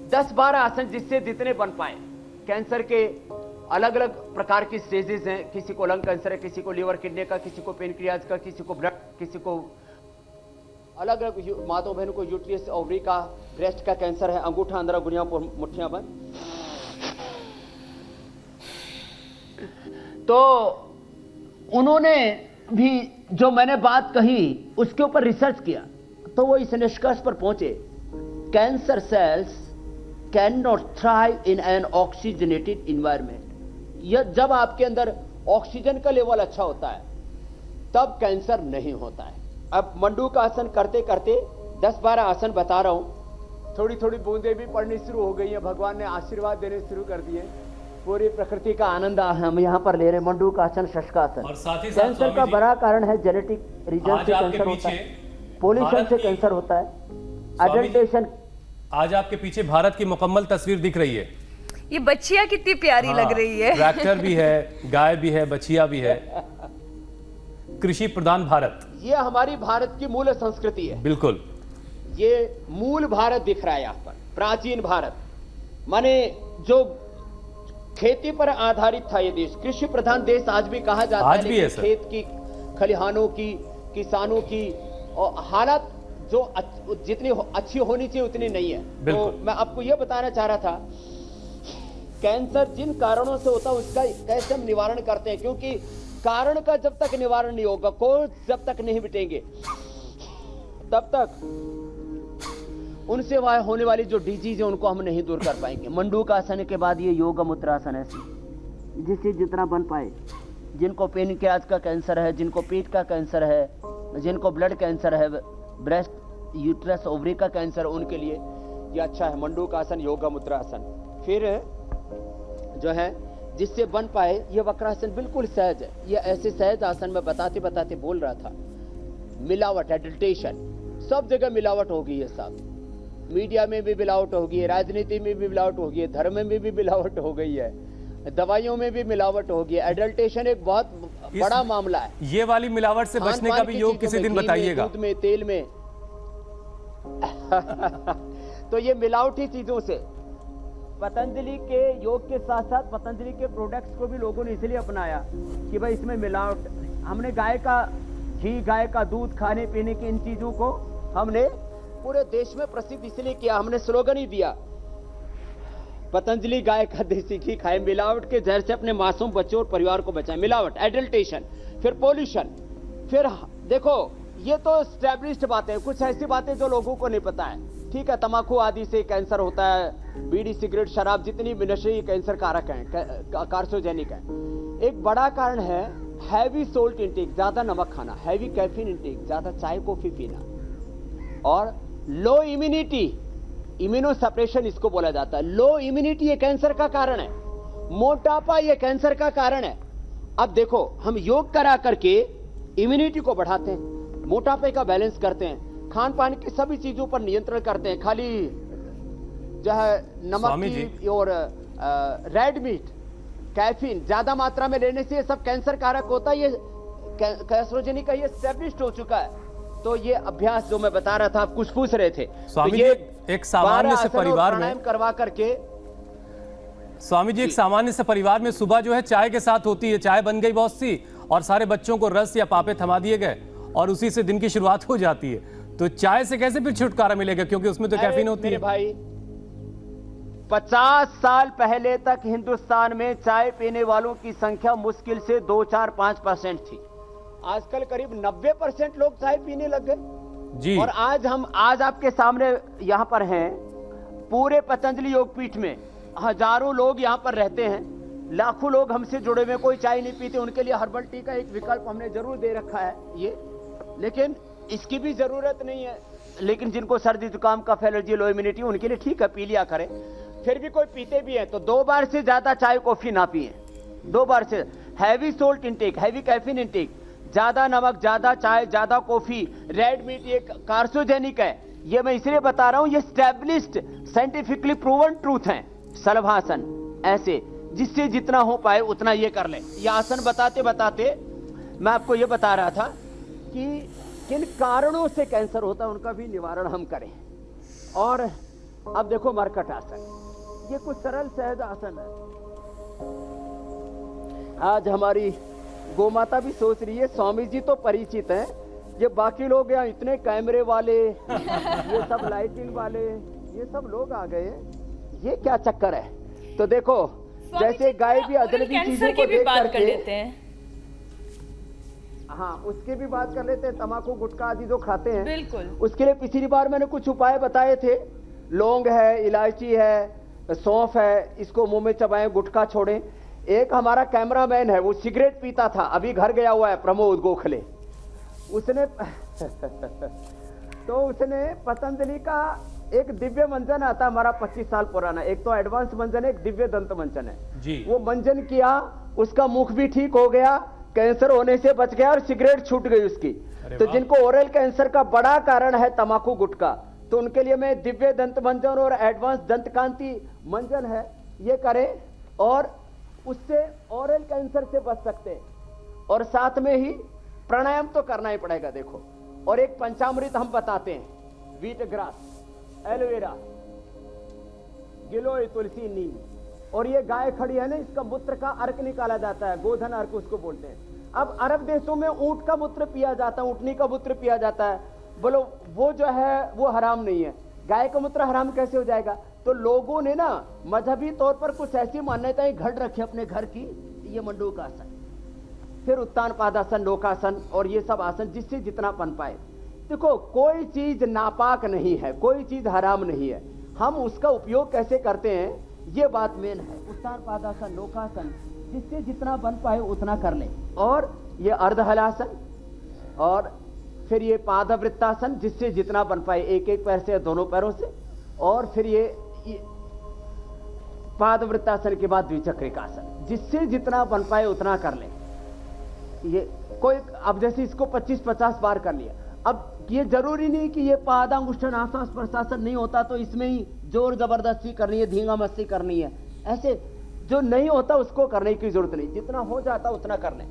10-12 आसन जिससे जितने बन पाए। कैंसर के अलग अलग प्रकार की स्टेजेस हैं, किसी को लंग कैंसर है, किसी को लीवर किडनी का, किसी को पेनक्रियाज का, किसी को ब्लड, किसी को अलग अलग माताओं बहनों को यूट्रियस ओवरी का, ब्रेस्ट का कैंसर है। अंगूठा अंदर, गुड़ियों पर मुट्ठियां बंद। तो उन्होंने भी जो मैंने बात कही उसके ऊपर रिसर्च किया, तो वो इस निष्कर्ष पर पहुंचे, cancer cells can not thrive in an oxygenated environment. यह जब आपके अंदर ऑक्सीजन का लेवल अच्छा होता है तब कैंसर नहीं होता है। अब मंडूक आसन करते करते 10-12 आसन बता रहा हूं, थोड़ी थोड़ी बूंदें भी पड़नी शुरू हो गई हैं, भगवान ने आशीर्वाद देने शुरू कर दिए, पूरी प्रकृति का आनंद हम यहाँ पर ले रहे हैं। मंडूक आसन, शशकासन। और साथ ही कैंसर का बड़ा कारण है जेनेटिक रीजन से कैंसर होता है, पोल्यूशन से कैंसर होता है, एडल्टेशन। आज आपके पीछे भारत की मुकम्मल तस्वीर दिख रही है। ये बच्चियां कितनी प्यारी लग रही है। ट्रैक्टर भी है, गाय भी है, बछिया भी है। कृषि प्रधान भारत, ये हमारी भारत की मूल संस्कृति है। बिल्कुल, ये मूल भारत दिख रहा है यहाँ पर, प्राचीन भारत। माने जो खेती पर आधारित था ये देश, कृषि प्रधान देश आज भी कहा जाता आज है, भी है लेकिन खेत की, खलिहानों की, किसानों की और हालत जो जितनी अच्छी होनी चाहिए उतनी नहीं है। तो मैं आपको यह बताना चाह रहा था, कैंसर जिन कारणों से होता है उसका कैसे हम निवारण करते हैं, क्योंकि कारण का जब तक निवारण नहीं होगा, कोर्स जब तक नहीं मिटेंगे, तब तक उनसे होने वाली जो डिजीज है उनको हम नहीं दूर कर पाएंगे। मंडूक आसन के बाद ये योग मुद्रासन ऐसी, जिससे जितना बन पाए। जिनको पेनक्रियाज का कैंसर है, जिनको पेट का कैंसर है, जिनको ब्लड कैंसर है, ब्रेस्ट, यूट्रस, ओवरी का कैंसर, उनके लिए ये अच्छा है मंडूक आसन, योगा मुद्रासन। फिर जो है जिससे बन पाए, ये वक्रासन बिल्कुल सहज है। ये ऐसे सहज आसन में बताते बताते बोल रहा था, मिलावट, एडल्टेशन, सब जगह मिलावट हो गई है साहब। मीडिया में भी मिलावट हो गई है, राजनीति में भी मिलावट हो गई है, धर्म में भी मिलावट हो गई है, दवाइयों में भी मिलावट हो गई है। एडल्टेशन एक बहुत बड़ा मामला है। ये वाली मिलावट से बचने का भी योग किसी दिन बताइएगा। दूध में, तेल में तो ये मिलावटी चीजों से पतंजलि के योग के साथ साथ पतंजलि के प्रोडक्ट्स को भी लोगों ने इसलिए अपनाया कि भाई इसमें मिलावट। हमने गाय का घी, गाय का दूध, खाने पीने की इन चीजों को हमने पूरे देश में प्रसिद्ध इसलिए किया, हमने स्लोगन ही दिया, पतंजलि गाय का देसी घी खाए, मिलावट के जहर से अपने मासूम बच्चों और परिवार को बचाएं। मिलावट, एडल्टेशन, फिर पोल्यूशन, फिर देखो ये तो स्टैब्लिश्ड बातें, कुछ ऐसी बातें जो लोगों को नहीं पता है। ठीक है, तंबाकू आदि से कैंसर होता है, बीड़ी, सिगरेट, शराब जितनी भी नशे कैंसर कारक हैं, कार्सिनोजेनिक है। एक बड़ा कारण है हैवी सोल्ट इंटेक, ज्यादा नमक खाना, हैवी कैफीन इंटेक, ज्यादा चाय कॉफी पीना, और लो इम्यूनिटी, इम्यूनो सप्रेशन इसको बोला जाता है। लो इम्यूनिटी ये कैंसर का कारण है। मोटापा ये कैंसर का कारण है। अब देखो, हम योग करा करके इम्यूनिटी को बढ़ाते हैं, मोटापे का बैलेंस करते हैं, खान पान की सभी चीजों पर नियंत्रण करते हैं, खाली जो है नमक की और रेड मीट, कैफीन ज्यादा मात्रा में लेने से ये सब कैंसर कारक होता है। ये कैंसरोजेनिक का ये स्टैब्लिश्ड हो चुका है। तो ये अभ्यास जो मैं बता रहा था, आप कुछ पूछ रहे थे, स्वामी तो जी, ये एक सामान्य से परिवार में करवा करके, स्वामी जी, एक सामान्य से परिवार में सुबह जो है चाय के साथ होती है, चाय बन गई बहुत सी और सारे बच्चों को रस या पापे थमा दिए गए और उसी से दिन की शुरुआत हो जाती है। तो चाय से कैसे फिर छुटकारा मिलेगा, क्योंकि उसमें तो कैफीन होती है। भाई 50 साल पहले तक हिंदुस्तान में चाय पीने वालों की संख्या मुश्किल से 2, 4, 5% थी। आजकल करीब 90% लोग चाय पीने लग गए जी। और आज आपके सामने यहां पर हैं, पूरे पतंजलि योगपीठ में हजारों लोग यहां पर रहते हैं, लाखों लोग हमसे जुड़े हुए, कोई चाय नहीं पीते, उनके लिए हर्बल टी का एक विकल्प हमने जरूर दे रखा है ये, लेकिन इसकी भी जरूरत नहीं है। लेकिन जिनको सर्दी जुकाम कफ एलर्जी, लो इम्यूनिटी, उनके लिए ठीक है, पी लिया करें। फिर भी कोई पीते भी है तो 2 बार से ज्यादा चाय कॉफी ना पिए, 2 बार से। Heavy salt intake, heavy caffeine intake, ज्यादा नमक, ज्यादा चाय, ज्यादा कॉफी, रेड मीट, ये कार्सिनोजेनिक है। ये मैं इसलिए बता रहा हूं, ये स्टैब्लिश्ड साइंटिफिकली प्रूवन ट्रूथ है। सलभासन ऐसे, जिससे जितना हो पाए उतना ये कर ले। ये आसन बताते बताते मैं आपको ये बता रहा था कि किन कारणों से कैंसर होता है उनका भी निवारण हम करें। और अब देखो मरकट आसन, ये कुछ सरल सहज आसन है। आज हमारी गोमाता भी सोच रही है, स्वामी जी तो परिचित हैं, ये बाकी लोग यहाँ इतने कैमरे वाले ये सब लाइटिंग वाले ये सब लोग आ गए, ये क्या चक्कर है। तो देखो जैसे गाय भी अजनबी चीजों को देख करके, हाँ उसकी भी बात कर लेते हैं, तम्बाकू गुटखा आदि जो खाते हैं बिल्कुल, उसके लिए पिछली बार मैंने कुछ उपाय बताए थे। लौंग है, इलायची है, सौंफ है, इसको मुंह में चबाएं, गुटखा छोड़ें। एक हमारा कैमरामैन है, वो सिगरेट पीता था, अभी घर गया हुआ है, प्रमोद गोखले, उसने तो उसने पतंजलि का एक दिव्य मंजन आता हमारा 25 साल पुराना, एक तो एडवांस मंजन है, एक दिव्य दंत मंजन है जी। वो मंजन किया, उसका मुख भी ठीक हो गया, कैंसर होने से बच गया और सिगरेट छूट गई उसकी। तो जिनको ओरल कैंसर का बड़ा कारण है तम्बाकू गुटखा, तो उनके लिए मैं दिव्य दंत मंजन और एडवांस दंत कांति मंजन है, ये करें और उससे ओरल कैंसर से बच सकते हैं। और साथ में ही प्राणायाम तो करना ही पड़ेगा देखो। और एक पंचामृत हम बताते हैं, व्हीट ग्रास, एलोवेरा, गिलोय, तुलसी, नीम, और ये गाय खड़ी है ना, इसका मूत्र का अर्क निकाला जाता है, गोधन अर्क उसको बोलते हैं। अब अरब देशों में ऊंट का मूत्र पिया जाता है, ऊँटनी का मूत्र पिया जाता है, बोलो वो जो है वो हराम नहीं है, गाय का मूत्र हराम कैसे हो जाएगा। तो लोगों ने ना मजहबी तौर पर कुछ ऐसी मान्यताएं घड़ रखी अपने घर की, ये मंडूक आसन, फिर उत्तान पादासन, लोकासन और ये सब आसन, जिससे जितना बन पाए। देखो कोई चीज नापाक नहीं है, कोई चीज हराम नहीं है, हम उसका उपयोग कैसे करते हैं ये बात मेन है। उत्तान पादासन, लोकासन, जिससे जितना बन पाए उतना कर लें। और ये अर्धहलासन, और फिर ये पादवृत्तासन, जिससे जितना बन पाए, एक एक पैर से या दोनों पैरों से। और फिर ये पादवृत्तासन के बाद द्विचक्रिकासन, जिससे जितना बन पाए उतना कर लें। ये कोई अब जैसे इसको 25-50 बार कर लिया, अब ये जरूरी नहीं कि ये पादांगुष्ठन आश्वास प्रशासन नहीं होता तो इसमें ही जोर जबरदस्ती करनी है, धींगा मस्ती करनी है, ऐसे जो नहीं होता उसको करने की जरूरत नहीं, जितना हो जाता उतना कर लें।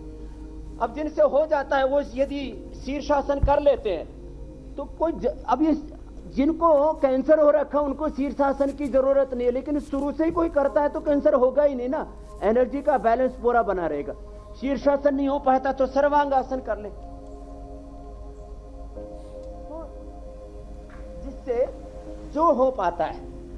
अब जिनसे हो जाता है वो यदि शीर्षासन कर लेते हैं तो कोई अब ये जिनको कैंसर हो रखा उनको शीर्षासन की जरूरत नहीं है, लेकिन शुरू से ही कोई करता है तो कैंसर होगा ही नहीं ना, एनर्जी का बैलेंस पूरा बना रहेगा। शीर्षासन नहीं हो पाता तो सर्वांगासन कर ले, तो जिससे जो हो पाता है